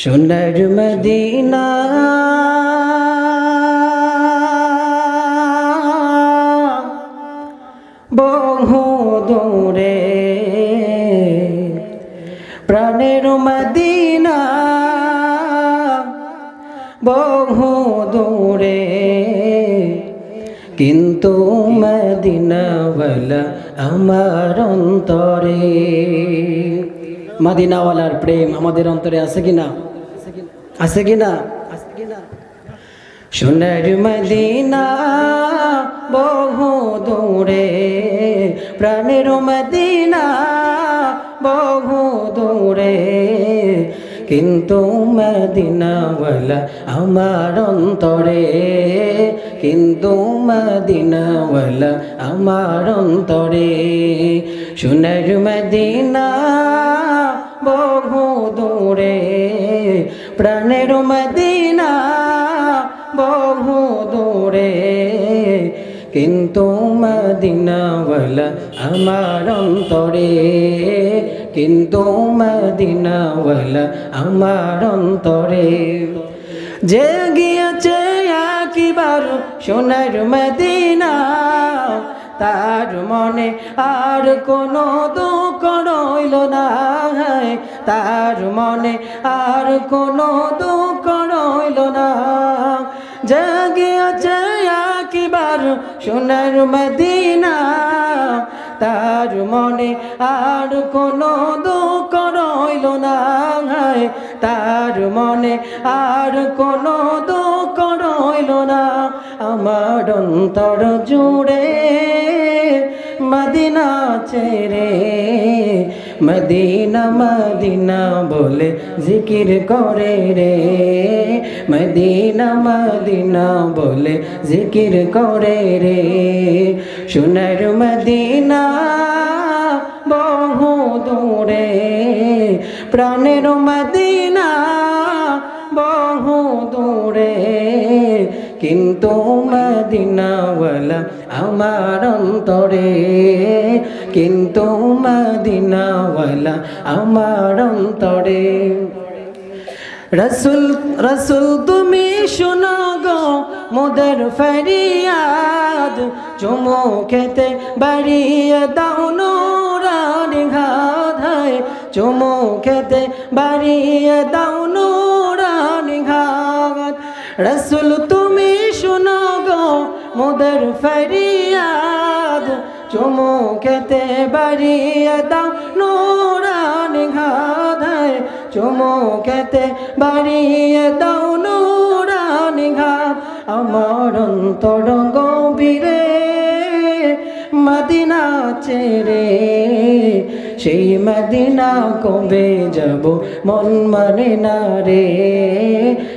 সোনার মদিনা বহু দূরে, প্রাণের মদিনা বহু দূরে, কিন্তু মদিনাওয়ালা আমার অন্তরে। মদিনাওয়ালার প্রেম আমাদের অন্তরে আছে কিনা? আছে কিনা? সোনার মদিনা বহু দূরে, প্রাণের মদিনা বহু দূরে, কিন্তু মদিনাওয়ালা আমার অন্তরে, কিন্তু মদিনাওয়ালা আমার অন্তরে। সোনার মদিনা বহু দূরে, প্রাণের মদিনা বহু দূরে, কিন্তু মদিনাওয়ালা আমার অন্তরে, কিন্তু মদিনাওয়ালা আমার অন্তরে। যে গিয়েছে একবার সোনার মদিনা, তার মনে আর কোনো দুঃখ রইল না, তার মনে আর কোনো দুঃখ রইল না। যে গিয়েছে একবার সোনার মদিনা, তার মনে আর কোনো দুঃখ রইল না, তার মনে আর কোনো দুঃখ রইল না। আমার অন্তর জুড়ে মদিনা ছেড়ে, মদিনা মদিনা বলে জিকির করে রে, মদিনা মদিনা বলে জিকির করে রে। সোনার মদিনা বহু দূরে, প্রাণের মদিনা বহু দূরে, কিন্তু মদিনাওয়ালা আমার অন্তরে, কিন্তু মদিনাওয়ালা আমার অন্তরে। রসুল রসুল তুমি শোনো গো মোদের ফরিয়াদ, চুমু খেতে বাড়িয়ে দাও নুরানি ঘাত, চুমু খেতে বাড়িয়ে দাও নুরানি ঘাত। রসুল তুমি শোনো গো মোদের ফরিয়াদ, চুমু খেতে বাড়িয়ে দাও নুরানি ঘাত, চুমু খেতে বাড়িয়ে দাও নুরানি ঘাত। আমার অন্তর গভীরে মদিনা ছেড়ে, সেই মদিনা কবে যাব মন মানে না রে,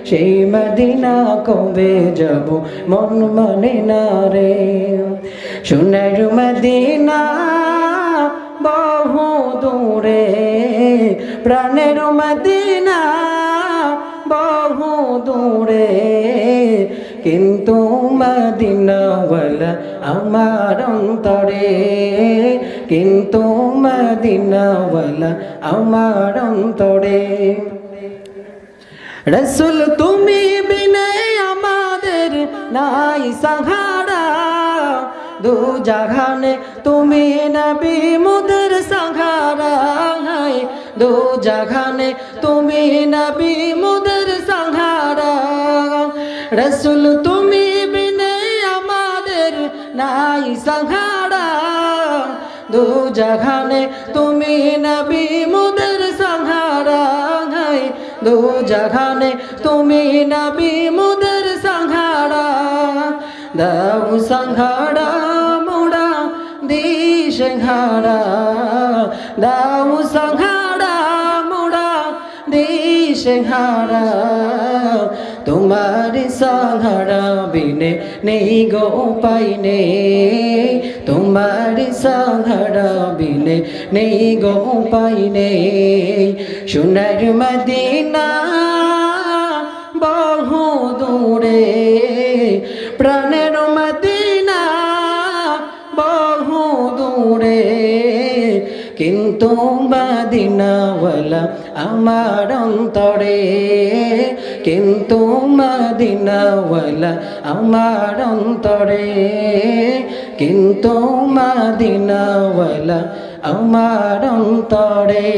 সেই মদিনা কবে যাব মন মানে না রে। সোনার মদিনা বহু দূরে, প্রাণের মদিনা বহু দূরে, কিন্তু মদিনাওয়ালা আমার অন্তরে, কিন্তু মদিনাওয়ালা আমার অন্তরে। রসুল তুমি বিনে আমাদের নাই সাহারা, দু জাহানে তুমি নবী মোদের সাহারা, দু জাহানে তুমি নবী মোদের সাহারা। রসুল তুমি বিনে আমাদের নাই সাহারা, দু জাহানে তুমি নবী মোদের সাহারা, দু জাহানে তুমি নবী মোদের সাহারা। দাও সাহারা মোরা দিশহারা, দাও সাহারা মোরা দিশহারা। তোমার সাহারা বিনে নেই গো উপায় নেই, তোমার সাহারা বিনে নেই গো উপায় নেই। সোনার মদিনা বহু দূরে, প্রাণের মদিনা বহু দূরে, কিন্তু মদিনাওয়ালা আমার অন্তরে, কিন্তু মদিনাওয়ালা আমার অন্তরে, কিন্তু মদিনাওয়ালা আমার অন্তরে।